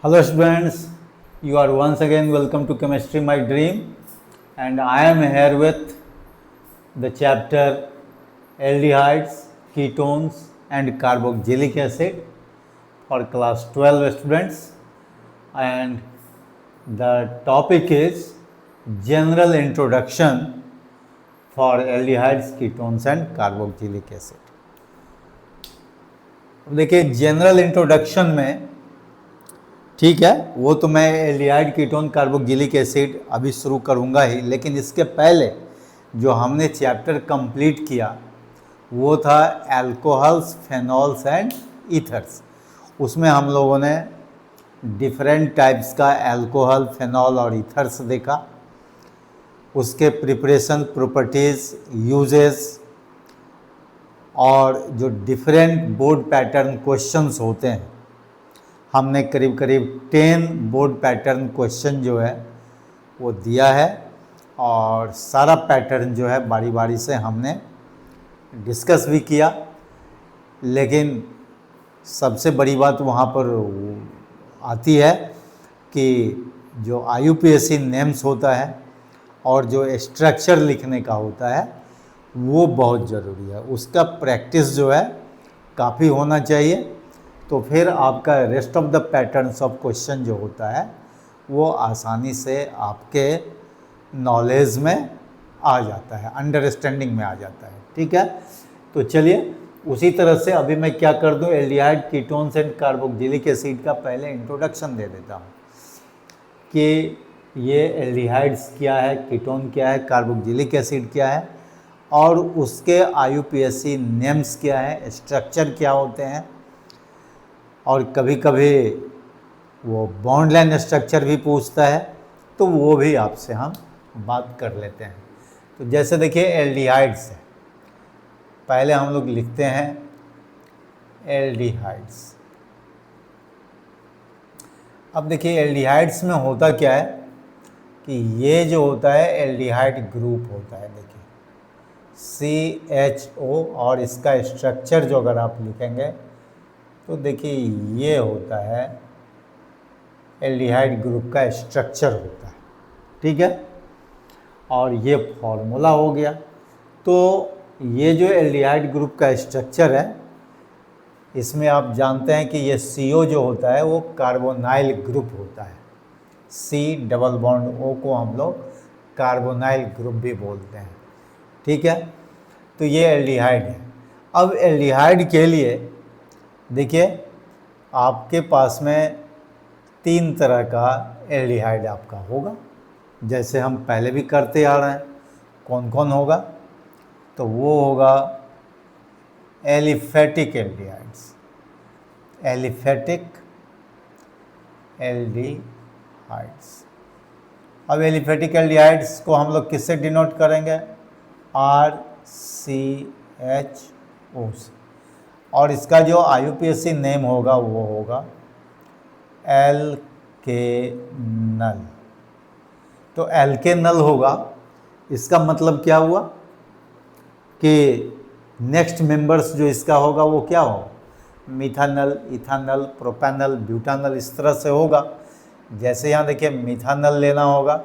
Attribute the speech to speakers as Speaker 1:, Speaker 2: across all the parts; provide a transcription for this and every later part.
Speaker 1: Hello students, you are once again welcome to Chemistry My Dream, and I am here with the chapter aldehydes, ketones and carboxylic acid for class 12 students, and the topic is general introduction for aldehydes, ketones and carboxylic acid. देखिए general introduction में ठीक है, वो तो मैं aldehyde ketone carboxylic acid अभी शुरू करूंगा ही, लेकिन इसके पहले जो हमने चैप्टर कंप्लीट किया वो था अल्कोहल्स, फेनॉल्स एंड ईथर्स। उसमें हम लोगों ने डिफरेंट टाइप्स का अल्कोहल, फेनॉल और ईथर्स देखा, उसके प्रिपरेशन, प्रॉपर्टीज़, यूजेस और जो डिफरेंट बोर्ड पैटर्न क्वेश्चंस होते हैं। हमने करीब करीब 10 बोर्ड पैटर्न क्वेश्चन जो है वो दिया है, और सारा पैटर्न जो है बारी बारी से हमने डिस्कस भी किया। लेकिन सबसे बड़ी बात वहाँ पर आती है कि जो IUPAC नेम्स होता है और जो स्ट्रक्चर लिखने का होता है वो बहुत ज़रूरी है, उसका प्रैक्टिस जो है काफ़ी होना चाहिए। तो फिर आपका rest of the patterns of question जो होता है वो आसानी से आपके नॉलेज में आ जाता है, अंडरस्टैंडिंग में आ जाता है। ठीक है, तो चलिए उसी तरह से अभी मैं क्या कर दूं, aldehyde, ketones and carboxylic acid का पहले इंट्रोडक्शन दे देता हूं कि ये एल्डिहाइड्स क्या है, कीटोन क्या है, कार्बोक्सिलिक एसिड क्या है और उसके IUPAC नेम्स क्या है, स्ट्रक्चर क्या होते हैं, और कभी कभी वो बॉन्ड लाइन स्ट्रक्चर भी पूछता है, तो वो भी आपसे हम बात कर लेते हैं। तो जैसे देखिए एल्डिहाइड्स है, पहले हम लोग लिखते हैं एल्डिहाइड्स। अब देखिए एल्डिहाइड्स में होता क्या है कि ये जो होता है एल्डिहाइड ग्रुप होता है, देखिए CHO, और इसका स्ट्रक्चर जो अगर आप लिखेंगे तो देखिए ये होता है एल्डिहाइड ग्रुप का स्ट्रक्चर होता है। ठीक है, और ये फॉर्मूला हो गया। तो ये जो एल्डिहाइड ग्रुप का स्ट्रक्चर है, इसमें आप जानते हैं कि ये CO जो होता है वो कार्बोनाइल ग्रुप होता है। C डबल बॉन्ड O को हम लोग कार्बोनाइल ग्रुप भी बोलते हैं। ठीक है, तो ये एल्डिहाइड है। अब एल्डिहाइड के लिए देखिए आपके पास में 3 तरह का एल्डिहाइड आपका होगा, जैसे हम पहले भी करते आ रहे हैं। कौन कौन होगा, तो वो होगा एलिफेटिक एल्डिहाइड्स, एलिफेटिक एल्डिहाइड्स। अब एलिफेटिक एल्डिहाइड्स को हम लोग किससे डिनोट करेंगे, RCHO से, और इसका जो IUPAC नेम होगा वो होगा एल्केनल। तो एल्केनल होगा, इसका मतलब क्या हुआ कि नेक्स्ट मेंबर्स जो इसका होगा वो क्या होगा, मिथानल, इथानल, प्रोपेनल, ब्यूटानल, इस तरह से होगा। जैसे यहाँ देखिए मिथानल लेना होगा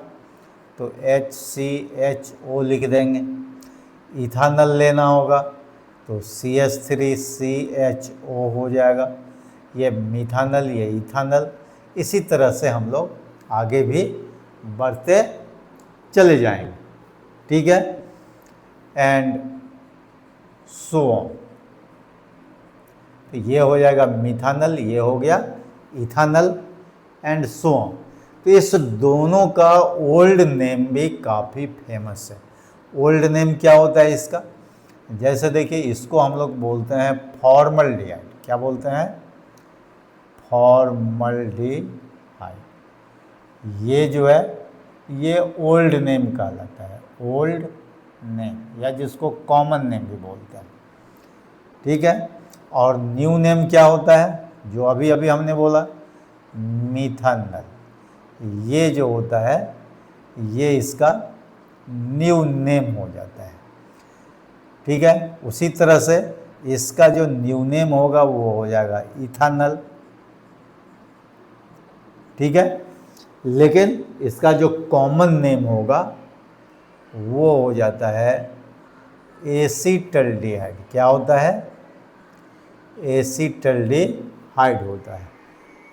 Speaker 1: तो HCHO लिख देंगे, इथानल लेना होगा तो CH3CHO हो जाएगा, ये मिथानल, ये इथानल। इसी तरह से हम लोग आगे भी बढ़ते चले जाएंगे। ठीक है, एंड सो ऑन। तो ये हो जाएगा मिथानल, ये हो गया इथानल एंड सो ऑन। तो इस दोनों का ओल्ड नेम भी काफ़ी फेमस है। ओल्ड नेम क्या होता है इसका, जैसे देखिए इसको हम लोग बोलते हैं फॉर्मल्डिहाइड। क्या बोलते हैं, फॉर्मल्डिहाइड। ये जो है ये ओल्ड नेम कहलाता है, ओल्ड नेम, या जिसको कॉमन नेम भी बोलते हैं। ठीक है, और न्यू नेम क्या होता है, जो अभी अभी हमने बोला मिथानल, ये जो होता है ये इसका न्यू नेम हो जाता है। ठीक है, उसी तरह से इसका जो न्यू नेम होगा वो हो जाएगा इथानल। ठीक है। लेकिन इसका जो कॉमन नेम होगा वो हो जाता है एसीटल्डिहाइड। क्या होता है? एसीटल्डिहाइड होता है,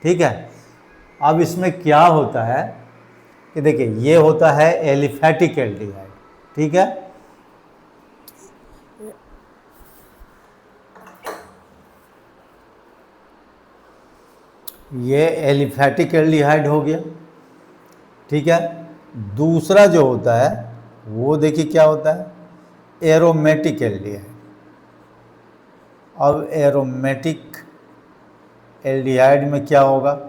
Speaker 1: ठीक है। अब इसमें क्या होता है कि देखिए ये होता है एलिफैटिक एल्डिहाइड, ठीक है। ये एलिफैटिक एल्डिहाइड हो गया, ठीक है। दूसरा जो होता है वो देखिए क्या होता है, एरोमेटिक एल्डिहाइड। अब एरोमेटिक एल्डिहाइड में क्या होगा?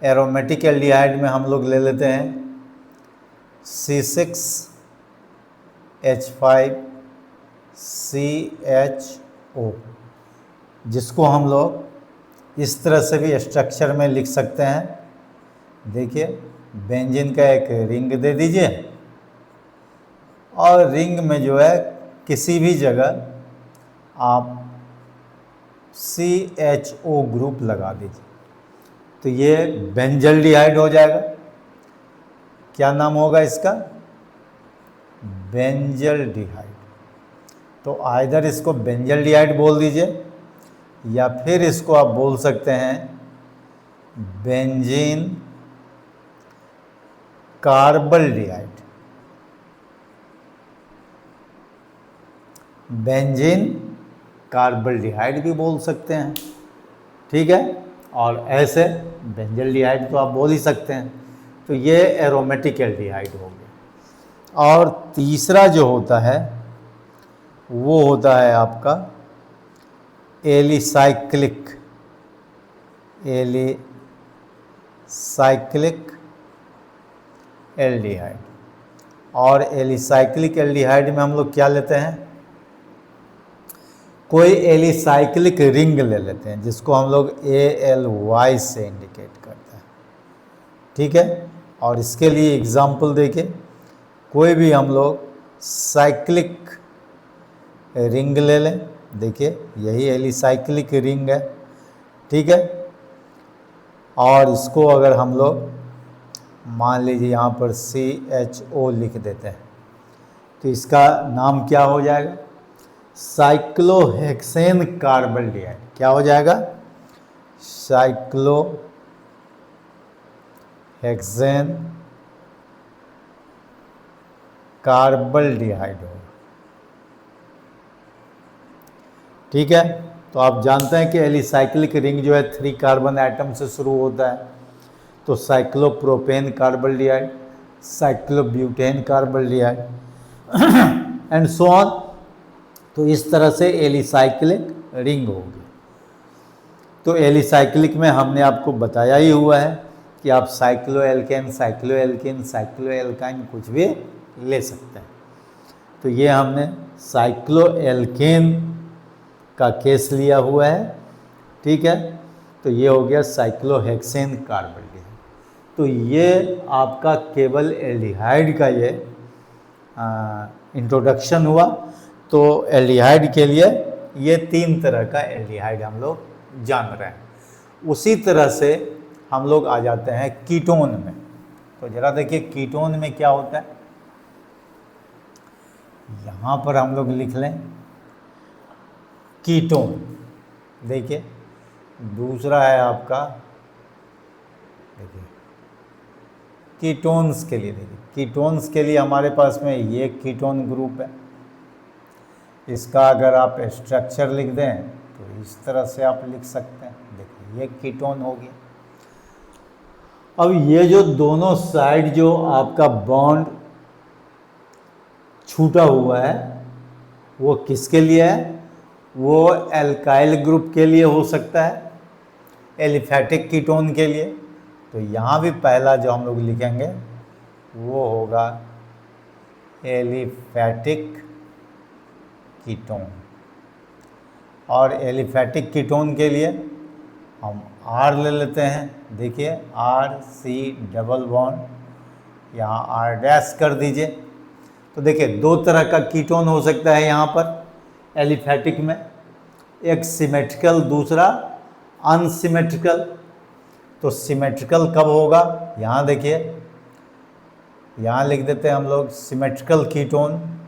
Speaker 1: एरोमेटिक एल्डिहाइड में हम लोग ले लेते हैं C6H5CHO, जिसको हम लोग इस तरह से भी स्ट्रक्चर में लिख सकते हैं। देखिए बेंजीन का एक रिंग दे दीजिए और रिंग में जो है किसी भी जगह आप CHO ग्रुप लगा दीजिए तो ये बेंजल्डिहाइड हो जाएगा। क्या नाम होगा इसका? बेंजल्डिहाइड। तो आइदर इसको बेंजल्डिहाइड बोल दीजिए या फिर इसको आप बोल सकते हैं बेंजीन कार्बल्डिहाइड। बेंजीन कार्बल्डिहाइड भी बोल सकते हैं, ठीक है। और ऐसे बेंजल्डिहाइड तो आप बोल ही सकते हैं। तो ये एरोमेटिक एल्डिहाइड हो गया। और तीसरा जो होता है वो होता है आपका एलिसाइक्लिक एल्डिहाइड। और एलिसाइक्लिक एल्डिहाइड में हम लोग क्या लेते हैं, कोई एलिसाइक्लिक रिंग ले लेते हैं जिसको हम लोग ALY से इंडिकेट करते हैं, ठीक है। और इसके लिए एग्जाम्पल देखिए, कोई भी हम लोग साइक्लिक रिंग ले लें, देखिए यही एलिसाइक्लिक रिंग है, ठीक है। और इसको अगर हम लोग मान लीजिए यहाँ पर CHO लिख देते हैं तो इसका नाम क्या हो जाएगा? साइक्लोहेक्सेन कार्बल्डिहाइड। क्या हो जाएगा? साइक्लोहेक्सेन कार्बल्डिहाइड हो, ठीक है। तो आप जानते हैं कि एलिसाइक्लिक रिंग जो है 3 कार्बन एटम से शुरू होता है। तो cyclopropane carbaldehyde, cyclobutane carbaldehyde and so on. तो इस तरह से एलिसाइक्लिक रिंग होगी। तो एलिसाइक्लिक में हमने आपको बताया ही हुआ है कि आप साइक्लोएल्केन, साइक्लोएल्किन, साइक्लोएल्काइन कुछ भी ले सकते हैं। तो ये हमने साइक्लोएल्केन का केस लिया हुआ है, ठीक है। तो ये हो गया साइक्लोहेक्सेन कार्बल्डिहाइड। तो ये आपका केवल एल्डिहाइड का ये इंट्रोडक्शन हुआ। तो एल्डिहाइड के लिए ये 3 तरह का एल्डिहाइड हम लोग जान रहे हैं। उसी तरह से हम लोग आ जाते हैं कीटोन में। तो जरा देखिए कीटोन में क्या होता है, यहाँ पर हम लोग लिख लें कीटोन। देखिए दूसरा है आपका, देखिए कीटोन्स के लिए, देखिए कीटोन्स के लिए हमारे पास में ये कीटोन ग्रुप है। इसका अगर आप स्ट्रक्चर लिख दें तो इस तरह से आप लिख सकते हैं। देखिए ये कीटोन हो गया। अब ये जो दोनों साइड जो आपका बॉन्ड छूटा हुआ है वो किसके लिए है? वो एल्काइल ग्रुप के लिए हो सकता है, एलिफैटिक कीटोन के लिए। तो यहाँ भी पहला जो हम लोग लिखेंगे वो होगा एलिफैटिक कीटोन। और एलिफैटिक कीटोन के लिए हम R ले लेते हैं। देखिए RC डबल बॉन्ड, यहाँ R डैश कर दीजिए। तो देखिए 2 तरह का कीटोन हो सकता है यहाँ पर एलिफैटिक में, एक सिमेट्रिकल, दूसरा अनसिमेट्रिकल। तो सिमेट्रिकल कब होगा, यहाँ देखिए, यहाँ लिख देते हैं हम लोग symmetrical ketone,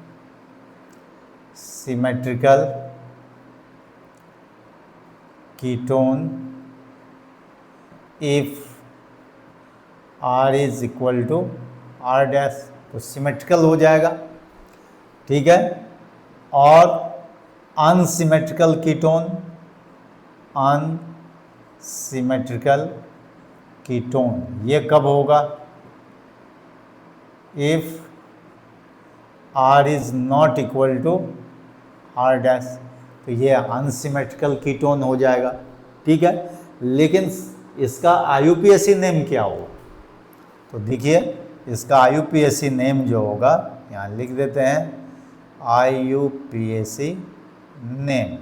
Speaker 1: symmetrical ketone if R is equal to R dash, तो सिमेट्रिकल हो जाएगा, ठीक है। और अनसिमेट्रिकल कीटोन, अनसिमेट्रिकल कीटोन ये कब होगा, if R is not equal to R dash, तो ये अनसिमेट्रिकल कीटोन हो जाएगा, ठीक है। लेकिन इसका IUPAC नेम क्या होगा, तो देखिए इसका IUPAC नेम जो होगा यहाँ लिख देते हैं, IUPAC नेम,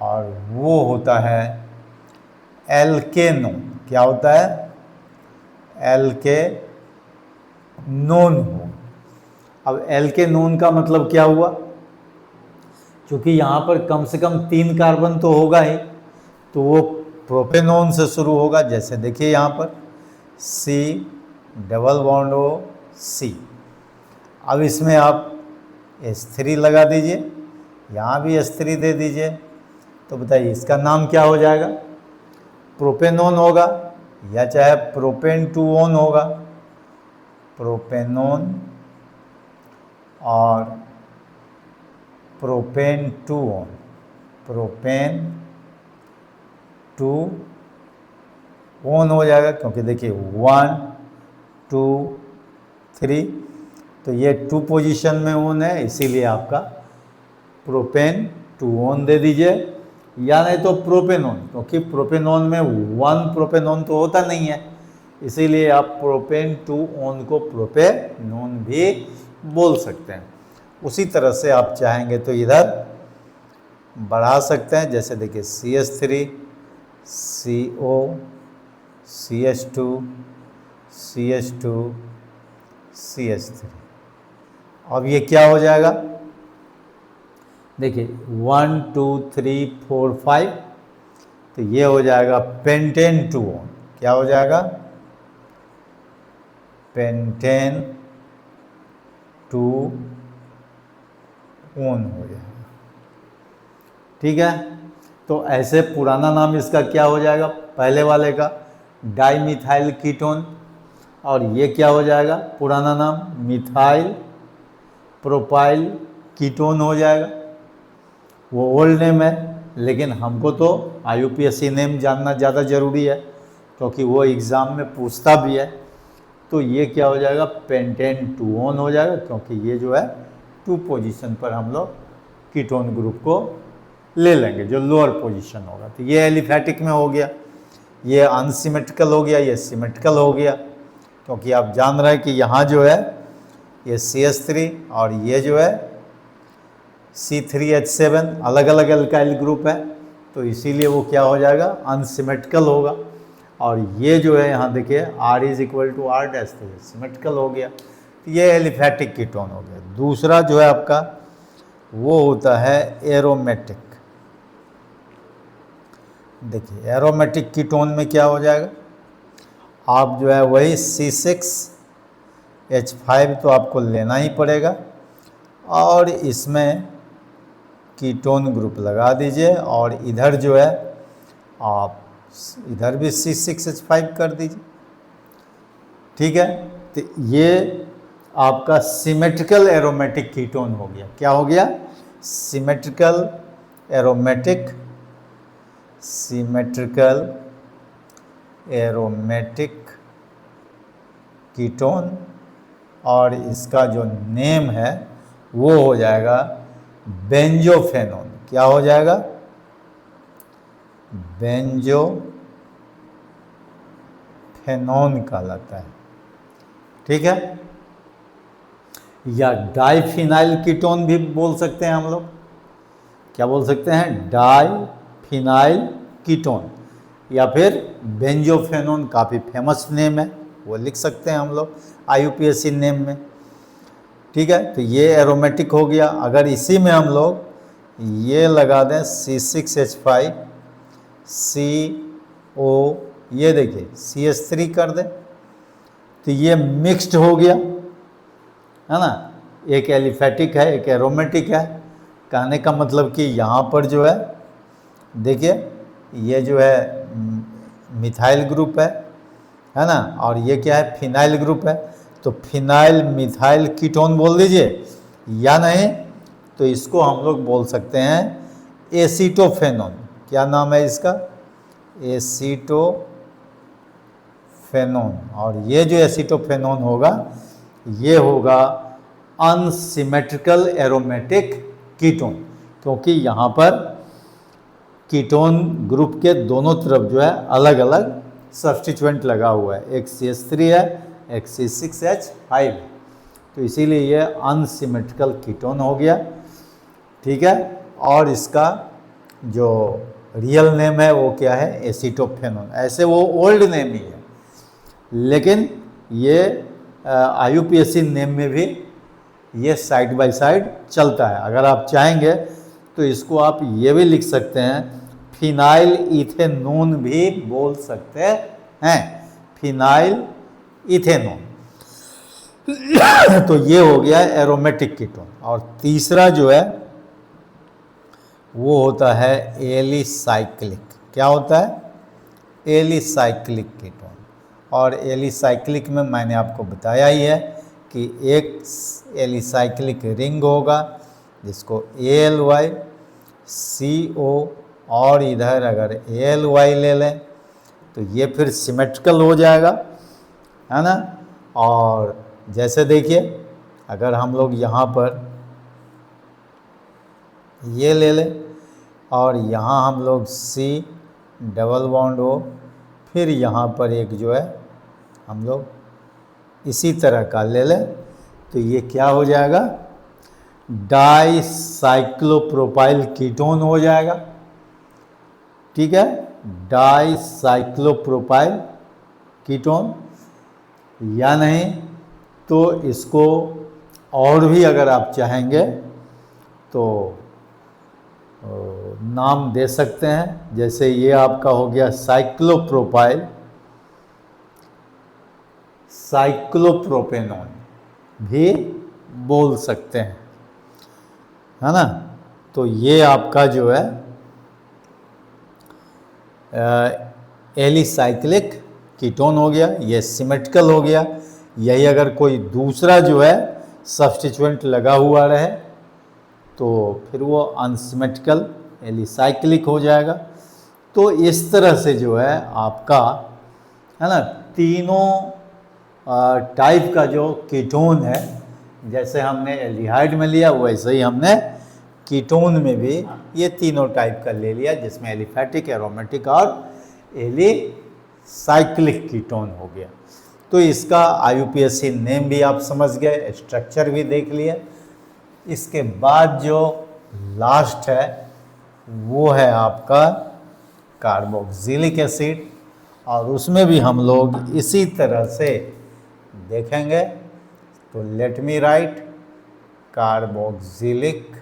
Speaker 1: और वो होता है एल्केनोन। क्या होता है, एल्केनोन हो। अब एल्केनोन का मतलब क्या हुआ, क्योंकि यहाँ पर कम से कम 3 कार्बन तो होगा ही, तो वो प्रोपेनोन से शुरू होगा। जैसे देखिए यहाँ पर C double bond O C, अब इसमें आप H3 लगा दीजिए, यहाँ भी H3 दे दीजिए, तो बताइए इसका नाम क्या हो जाएगा, प्रोपेनोन होगा या चाहे प्रोपेन टू ओन होगा, प्रोपेनोन और propane two own, propane two own हो जाएगा, क्योंकि देखिए 1 2 3, तो ये 2 पोजीशन में ओन है, इसीलिए आपका प्रोपेन टू ओन दे दीजिए, या नहीं तो प्रोपेनोन, क्योंकि प्रोपेनोन में 1 प्रोपेनोन तो होता नहीं है, इसीलिए आप प्रोपेन टू ओन को प्रोपेनोन भी बोल सकते हैं। उसी तरह से आप चाहेंगे तो इधर बढ़ा सकते हैं, जैसे देखिए CH3 CO CH2 CH2 CH3, अब ये क्या हो जाएगा, देखिए 1 2 3 4 5, तो ये हो जाएगा पेंटेन टू ओन। क्या हो जाएगा, पेंटेन टू ओन हो जाएगा, ठीक है। तो ऐसे पुराना नाम इसका क्या हो जाएगा, पहले वाले का डाइमिथाइल कीटोन, और ये क्या हो जाएगा पुराना नाम, मिथाइल प्रोपाइल कीटोन हो जाएगा। वो ओल्ड नेम है, लेकिन हमको तो IUPAC नेम जानना ज़्यादा ज़रूरी है, क्योंकि वो एग्ज़ाम में पूछता भी है। तो ये क्या हो जाएगा, पेंटेन टू ओन हो जाएगा, क्योंकि ये जो है 2 पोजीशन पर हम लोग कीटोन ग्रुप को ले लेंगे, जो लोअर पोजीशन होगा। तो ये एलिफैटिक में हो गया, ये अनसिमेट्रिकल हो गया, ये सिमेट्रिकल हो गया, क्योंकि आप जान रहे हैं कि यहाँ जो है ये CH3 और ये जो है C3H7 अलग अलग एल्काइल ग्रुप है, तो इसीलिए वो क्या हो जाएगा, अनसिमेट्रिकल होगा। और ये जो है यहाँ देखिए R is equal to R dash, तो ये सिमेट्रिकल हो गया, तो ये एलिफैटिक कीटोन हो गया। दूसरा जो है आपका वो होता है एरोमेटिक। देखिए एरोमेटिक कीटोन में क्या हो जाएगा, आप जो है वही C6H5 तो आपको लेना ही पड़ेगा, और इसमें कीटोन ग्रुप लगा दीजिए, और इधर जो है आप इधर भी C6H5 कर दीजिए, ठीक है। तो ये आपका सिमेट्रिकल एरोमेटिक कीटोन हो गया। क्या हो गया, symmetrical aromatic, symmetrical aromatic ketone, और इसका जो नेम है वो हो जाएगा बेंजोफेनोन। क्या हो जाएगा, बेंजोफेनोन कहलाता है, ठीक है। या डाइफिनाइल कीटोन भी बोल सकते हैं हम लोग। क्या बोल सकते हैं, डाइफिनाइल कीटोन, या फिर बेंजोफेनोन, काफ़ी फेमस नेम है, वो लिख सकते हैं हम लोग IUPAC नेम में, ठीक है। तो ये एरोमेटिक हो गया। अगर इसी में हम लोग ये लगा दें C6H5 CO ओ, ये देखिए CH3 कर दे तो ये मिक्स्ड हो गया, है ना। एक एलिफेटिक है, एक एरोमेटिक है। कहने का मतलब कि यहाँ पर जो है देखिए ये जो है मिथाइल ग्रुप है ना, और ये क्या है, फिनाइल ग्रुप है। तो फिनाइल मिथाइल कीटोन बोल दीजिए, या नहीं तो इसको हम लोग बोल सकते हैं एसीटोफेनोन। क्या नाम है इसका, एसीटोफेनोन। और ये जो एसीटोफेनोन होगा ये होगा अनसिमेट्रिकल एरोमेटिक कीटोन, क्योंकि यहाँ पर कीटोन ग्रुप के दोनों तरफ जो है अलग अलग सब्स्टिट्यूएंट लगा हुआ है, एक CH3 है, एक C6H5, तो इसीलिए ये अनसिमेट्रिकल कीटोन हो गया। ठीक है, और इसका जो रियल नेम है वो क्या है, एसीटोफेनोन। ऐसे वो ओल्ड नेम ही है, लेकिन ये IUPAC नेम में भी ये साइड बाय साइड चलता है। अगर आप चाहेंगे तो इसको आप ये भी लिख सकते हैं, फिनाइल इथेनोन भी बोल सकते हैं, फिनाइल इथेनोन। तो ये हो गया एरोमेटिक कीटोन। और तीसरा जो है वो होता है एलिसाइक्लिक। क्या होता है, एलिसाइक्लिक कीटोन। और एलिसाइक्लिक में मैंने आपको बताया ही है कि एक एलिसाइक्लिक रिंग होगा जिसको ALY CO, और इधर अगर ALY ले लें तो ये फिर सिमेट्रिकल हो जाएगा, है ना। और जैसे देखिए अगर हम लोग यहाँ पर ये ले लें और यहाँ हम लोग C डबल बॉन्ड O, फिर यहाँ पर एक जो है हम लोग इसी तरह का ले लें तो ये क्या हो जाएगा, डाइसाइक्लोप्रोपाइल कीटोन हो जाएगा। ठीक है, डाइसाइक्लोप्रोपाइल कीटोन। या नहीं तो इसको और भी अगर आप चाहेंगे तो नाम दे सकते हैं, जैसे ये आपका हो गया साइक्लोप्रोपाइल साइक्लोप्रोपेनॉन भी बोल सकते हैं, है ना। तो ये आपका जो है एलिसाइक्लिक कीटोन हो गया, ये सिमेट्रिकल हो गया। यही अगर कोई दूसरा जो है सब्स्टिट्यूएंट लगा हुआ रहे तो फिर वो अनसिमेट्रिकल एलिसाइक्लिक हो जाएगा। तो इस तरह से जो है आपका, है ना, तीनों टाइप का जो कीटोन है, जैसे हमने एल्डिहाइड में लिया वैसे ही हमने कीटोन में भी ये तीनों टाइप का ले लिया, जिसमें एलिफैटिक, एरोमेटिक और एलिसाइक्लिक कीटोन हो गया। तो इसका IUPAC नेम भी आप समझ गए, स्ट्रक्चर भी देख लिया। इसके बाद जो लास्ट है वो है आपका कार्बोक्सिलिक एसिड, और उसमें भी हम लोग इसी तरह से देखेंगे। तो let me right carboxylic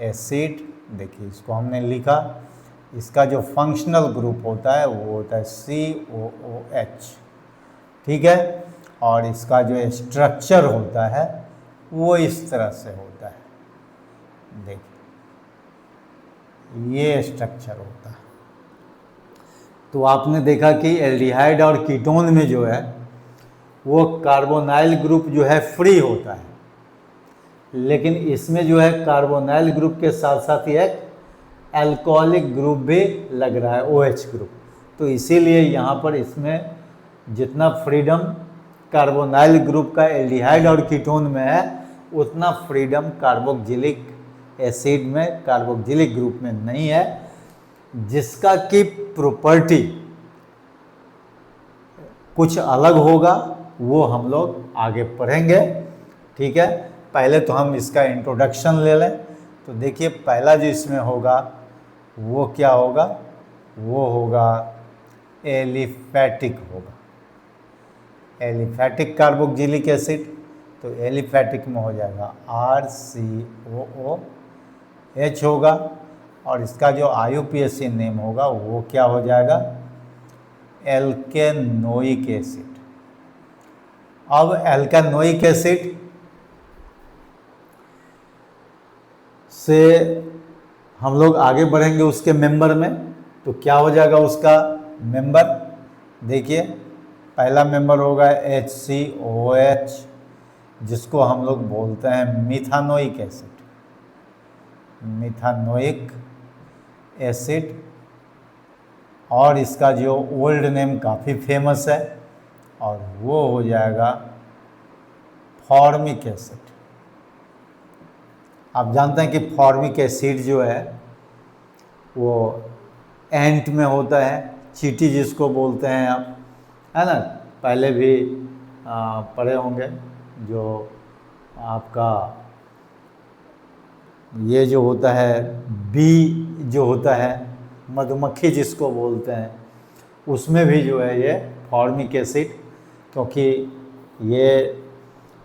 Speaker 1: acid. देखिए इसको हमने लिखा, इसका जो फंक्शनल ग्रुप होता है वो होता है COOH। ठीक है, और इसका जो स्ट्रक्चर होता है वो इस तरह से होता है, देखिए ये स्ट्रक्चर होता है। तो आपने देखा कि एल्डिहाइड और कीटोन में जो है वो कार्बोनाइल ग्रुप जो है फ्री होता है, लेकिन इसमें जो है कार्बोनाइल ग्रुप के साथ साथ एक अल्कोहलिक ग्रुप भी लग रहा है, OH ग्रुप। तो इसीलिए यहाँ पर इसमें जितना फ्रीडम कार्बोनाइल ग्रुप का एल्डिहाइड और कीटोन में है उतना फ्रीडम कार्बोक्सिलिक एसिड में, कार्बोक्सिलिक ग्रुप में नहीं है, जिसका कि प्रॉपर्टी कुछ अलग होगा, वो हम लोग आगे पढ़ेंगे। ठीक है, पहले तो हम इसका इंट्रोडक्शन ले लें। तो देखिए पहला जो इसमें होगा वो क्या होगा, वो होगा एलिफैटिक होगा, एलिफैटिक कार्बोक्सिलिक एसिड। तो एलिफैटिक में हो जाएगा RCOOH होगा, और इसका जो IUPAC नेम होगा वो क्या हो जाएगा, एल्केनोइक एसिड। अब एल्केनोइक एसिड से हम लोग आगे बढ़ेंगे उसके मेंबर में। तो क्या हो जाएगा उसका मेंबर, देखिए पहला मेंबर होगा HCOH, जिसको हम लोग बोलते हैं मिथानोइक एसिड, मिथानोइक एसिड। और इसका जो ओल्ड नेम काफ़ी फेमस है और वो हो जाएगा फॉर्मिक एसिड। आप जानते हैं कि फॉर्मिक एसिड जो है वो एंट में होता है, चींटी जिसको बोलते हैं आप, है ना, पहले भी पढ़े होंगे। जो आपका ये जो होता है बी जो होता है, मधुमक्खी जिसको बोलते हैं, उसमें भी जो है ये फॉर्मिक एसिड, क्योंकि ये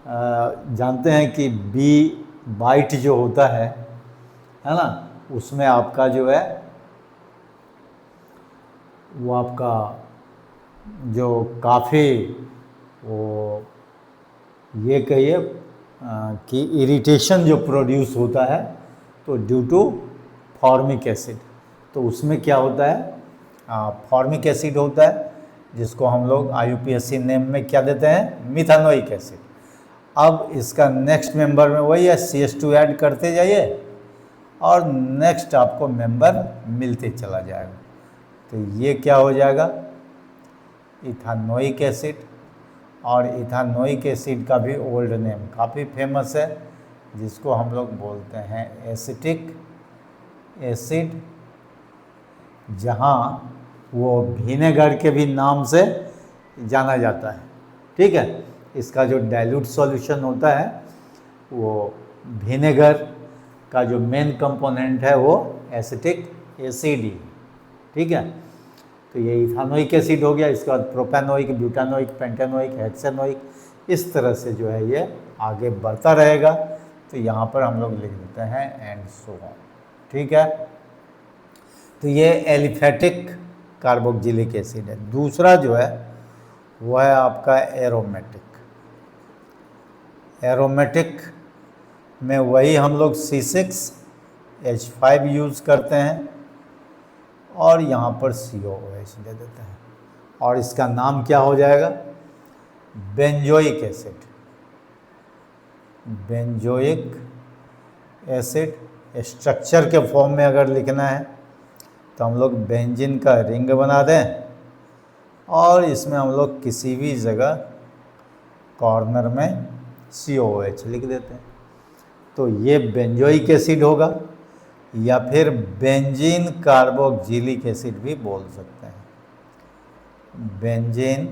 Speaker 1: जानते हैं कि बी बाइट जो होता है ना, उसमें आपका जो है वो आपका जो काफ़ी वो ये कहिए कि इरिटेशन जो प्रोड्यूस होता है, तो ड्यू टू फॉर्मिक एसिड, तो उसमें क्या होता है, फॉर्मिक एसिड होता है, जिसको हम लोग IUPAC नेम में क्या देते हैं, मिथानोइक एसिड। अब इसका नेक्स्ट मेंबर में वही है, CH2 ऐड करते जाइए और नेक्स्ट आपको मेंबर मिलते चला जाएगा। तो ये क्या हो जाएगा, इथानोइक एसिड। और इथानोइक एसिड का भी ओल्ड नेम काफ़ी फेमस है, जिसको हम लोग बोलते हैं एसिटिक एसिड, जहाँ वो विनेगर के भी नाम से जाना जाता है। ठीक है, इसका जो डाइल्यूट सॉल्यूशन होता है वो विनेगर का जो मेन कंपोनेंट है वो एसिटिक एसिड ही। ठीक है, तो ये इथानोइक एसिड हो गया। इसके बाद प्रोपेनोइक, ब्यूटानोइक, पेंटेनोइक, हेक्सेनोइक, इस तरह से जो है ये आगे बढ़ता रहेगा। तो यहाँ पर हम लोग लिख देते हैं एंड सो ऑन। ठीक है, तो ये एलिफेटिक कार्बोक्सिलिक एसिड है। दूसरा जो है वो है आपका एरोमेटिक। एरोमेटिक में वही हम लोग C6H5 यूज़ करते हैं और यहाँ पर COOH दे देते हैं, और इसका नाम क्या हो जाएगा, benzoic acid. Benzoic acid structure के फॉर्म में अगर लिखना है तो हम लोग बेंजीन का रिंग बना दें और इसमें हम लोग किसी भी जगह कॉर्नर में COOH लिख देते हैं। तो ये बेंजोइक एसिड होगा, या फिर बेंजीन कार्बोक्सिलिक एसिड भी बोल सकते हैं, बेंजीन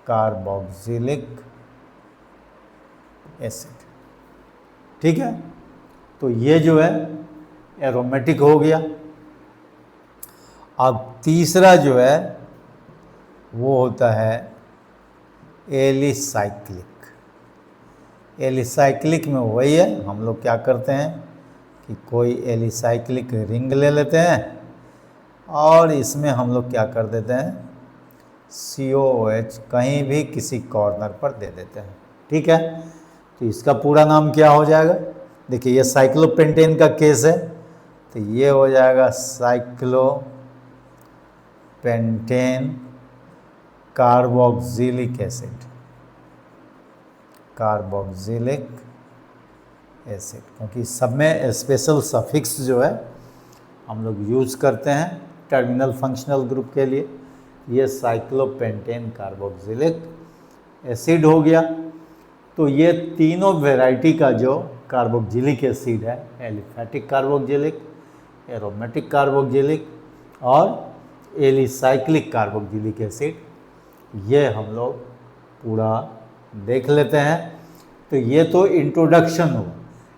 Speaker 1: कार्बोक्सिलिक एसिड। ठीक है, तो ये जो है एरोमेटिक हो गया। अब तीसरा जो है वो होता है एलिसाइक्लिक। एलिसाइक्लिक में वही है, हम लोग क्या करते हैं कि कोई एलिसाइक्लिक रिंग ले लेते हैं और इसमें हम लोग क्या कर देते हैं, COOH कहीं भी किसी कॉर्नर पर दे देते हैं। ठीक है, तो इसका पूरा नाम क्या हो जाएगा, देखिए ये साइक्लोपेंटेन का केस है, तो ये हो जाएगा cyclopentane carboxylic acid. Carboxylic acid, क्योंकि सब में स्पेशल सफिक्स जो है हम लोग यूज़ करते हैं टर्मिनल फंक्शनल ग्रुप के लिए। ये साइक्लोपेंटेन कार्बोक्सिलिक एसिड हो गया। तो ये तीनों वैरायटी का जो कार्बोक्सिलिक एसिड है, एलिफेटिक कार्बोक्सिलिक, एरोमेटिक कार्बोक्सिलिक और एलिसाइक्लिक कार्बोक्सिलिक एसिड, ये हम लोग पूरा देख लेते हैं। तो ये तो इंट्रोडक्शन हो,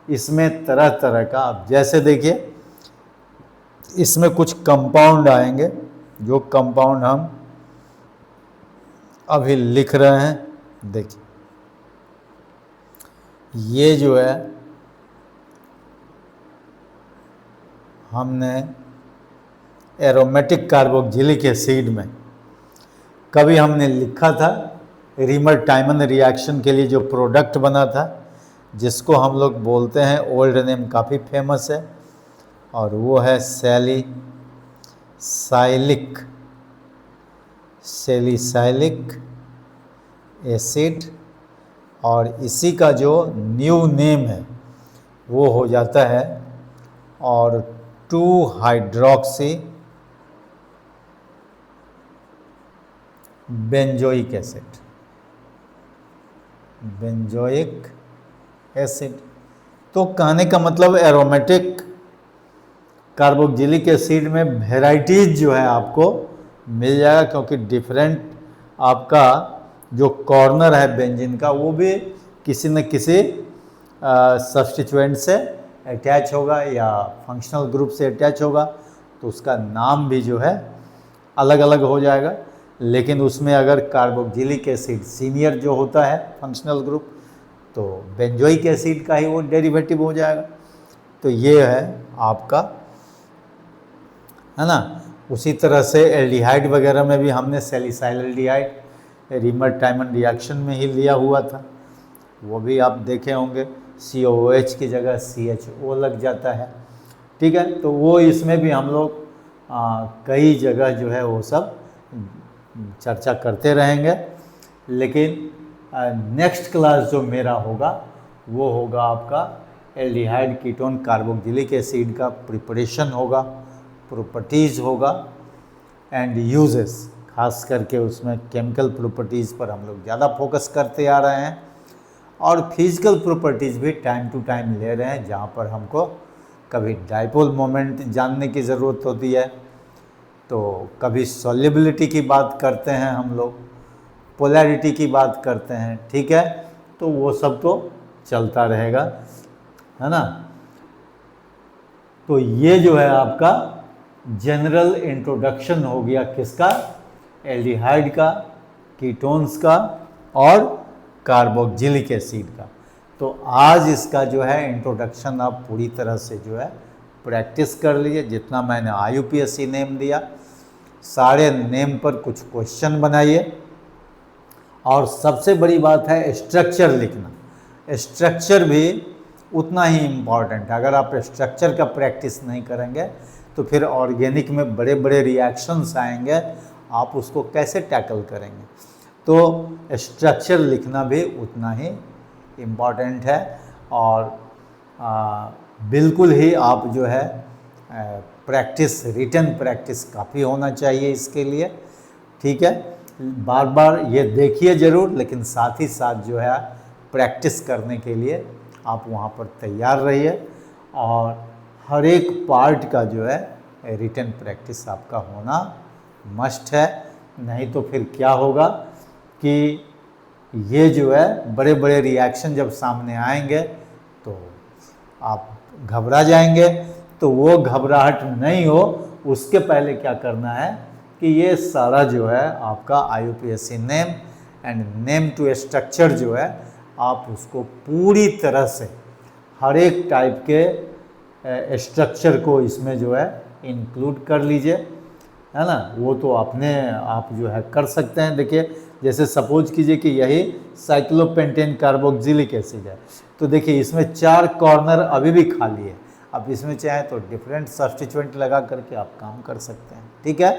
Speaker 1: इसमें तरह तरह का, अब जैसे देखिए इसमें कुछ कंपाउंड आएंगे, जो कंपाउंड हम अभी लिख रहे हैं। देखिए ये जो है हमने एरोमेटिक कार्बोक्जिलिक एसिड में कभी हमने लिखा था रीमर टाइमन रिएक्शन के लिए जो प्रोडक्ट बना था, जिसको हम लोग बोलते हैं, ओल्ड नेम काफ़ी फेमस है, और वो है सैलिसाइलिक एसिड, और इसी का जो न्यू नेम है वो हो जाता है और 2-हाइड्रोक्सी बेंजोइक एसिड। तो कहने का मतलब एरोमेटिक कार्बोक्जिलिक एसिड में वेराइटीज जो है आपको मिल जाएगा, क्योंकि डिफरेंट आपका जो कॉर्नर है बेंजीन का वो भी किसी न किसी सब्स्टिट्यूएंट से अटैच होगा या फंक्शनल ग्रुप से अटैच होगा, तो उसका नाम भी जो है अलग अलग हो जाएगा। लेकिन उसमें अगर कार्बोक्जिलिक एसिड सीनियर जो होता है फंक्शनल ग्रुप, तो बेंजोइक एसिड का ही वो डेरिवेटिव हो जाएगा। तो ये है आपका, है ना। उसी तरह से एल्डिहाइड वगैरह में भी हमने सैलिसाइल्डिहाइड रीमर टाइमन रिएक्शन में ही लिया हुआ था, वो भी आप देखे होंगे, COOH की जगह CHO लग जाता है, ठीक है। तो वो इसमें भी हम लोग कई जगह जो है वो सब चर्चा करते रहेंगे। लेकिन नेक्स्ट क्लास जो मेरा होगा वो होगा आपका एल्डिहाइड कीटोन कार्बोक्जिलिक एसिड का प्रिपरेशन होगा, प्रॉपर्टीज़ होगा एंड यूजेस, खास करके उसमें केमिकल प्रॉपर्टीज़ पर हम लोग ज़्यादा फोकस करते आ रहे हैं, और फिजिकल प्रॉपर्टीज़ भी टाइम टू टाइम ले रहे हैं, जहाँ पर हमको कभी डाइपोल मोमेंट जानने की ज़रूरत होती है, तो कभी सॉल्युबिलिटी की बात करते हैं हम लोग, पोलैरिटी की बात करते हैं, ठीक है। तो वो सब तो चलता रहेगा, है ना। तो ये जो है आपका जनरल इंट्रोडक्शन हो गया किसका, एल्डिहाइड का, कीटोन्स का और कार्बोक्जिलिक एसिड का। तो आज इसका जो है इंट्रोडक्शन आप पूरी तरह से जो है प्रैक्टिस कर लीजिए। जितना मैंने IUPAC नेम दिया, सारे नेम पर कुछ क्वेश्चन बनाइए, और सबसे बड़ी बात है स्ट्रक्चर लिखना। स्ट्रक्चर भी उतना ही इम्पॉर्टेंट है। अगर आप स्ट्रक्चर का प्रैक्टिस नहीं करेंगे तो फिर ऑर्गेनिक में बड़े बड़े रिएक्शंस आएंगे, आप उसको कैसे टैकल करेंगे। तो स्ट्रक्चर लिखना भी उतना ही इम्पॉर्टेंट है, और बिल्कुल ही आप जो है प्रैक्टिस, रिटन प्रैक्टिस काफ़ी होना चाहिए इसके लिए, ठीक है। बार बार ये देखिए ज़रूर, लेकिन साथ ही साथ जो है प्रैक्टिस करने के लिए आप वहाँ पर तैयार रहिए, और हर एक पार्ट का जो है रिटन प्रैक्टिस आपका होना मस्ट है। नहीं तो फिर क्या होगा कि ये जो है बड़े बड़े रिएक्शन जब सामने आएंगे तो आप घबरा जाएंगे। तो वो घबराहट नहीं हो, उसके पहले क्या करना है कि ये सारा जो है आपका IUPAC name and name to structure जो है, आप उसको पूरी तरह से हर एक टाइप के स्ट्रक्चर को इसमें जो है इंक्लूड कर लीजिए, है ना। वो तो अपने आप जो है कर सकते हैं। देखिए, जैसे सपोज कीजिए कि यही साइक्लोपेंटेन कार्बोक्जिलिक एसिड है, तो देखिए इसमें 4 कॉर्नर अभी भी खाली है। अब इसमें चाहे तो डिफरेंट सब्स्टिट्यूएंट लगा करके आप काम कर सकते हैं, ठीक है।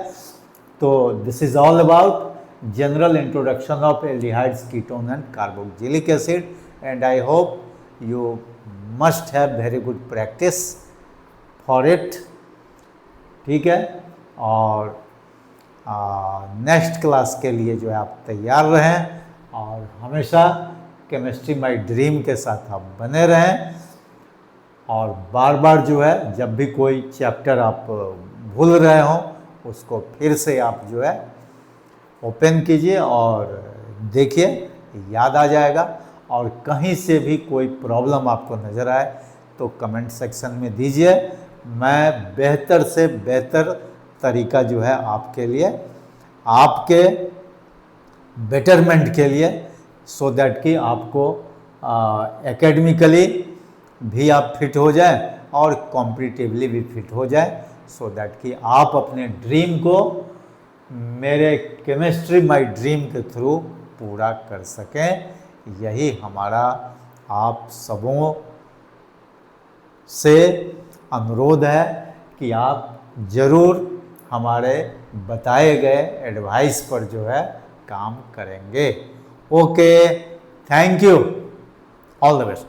Speaker 1: तो this is all about general introduction of aldehydes, ketone and carboxylic acid, and I hope you must have very good practice for it, ठीक है। और नेक्स्ट क्लास के लिए जो है आप तैयार रहें, और हमेशा केमिस्ट्री माय ड्रीम के साथ आप बने रहें, और बार बार जो है जब भी कोई चैप्टर आप भूल रहे हों उसको फिर से आप जो है ओपन कीजिए और देखिए, याद आ जाएगा। और कहीं से भी कोई प्रॉब्लम आपको नज़र आए तो कमेंट सेक्शन में दीजिए, मैं बेहतर से बेहतर तरीका जो है आपके लिए, आपके बेटरमेंट के लिए, सो दैट कि आपको एकेडमिकली भी आप फिट हो जाए और कॉम्पिटिटिवली भी फिट हो जाए, सो दैट कि आप अपने ड्रीम को मेरे केमिस्ट्री माय ड्रीम के थ्रू पूरा कर सकें। यही हमारा आप सबों से अनुरोध है कि आप ज़रूर हमारे बताए गए एडवाइस पर जो है काम करेंगे। Okay, thank you, all the best.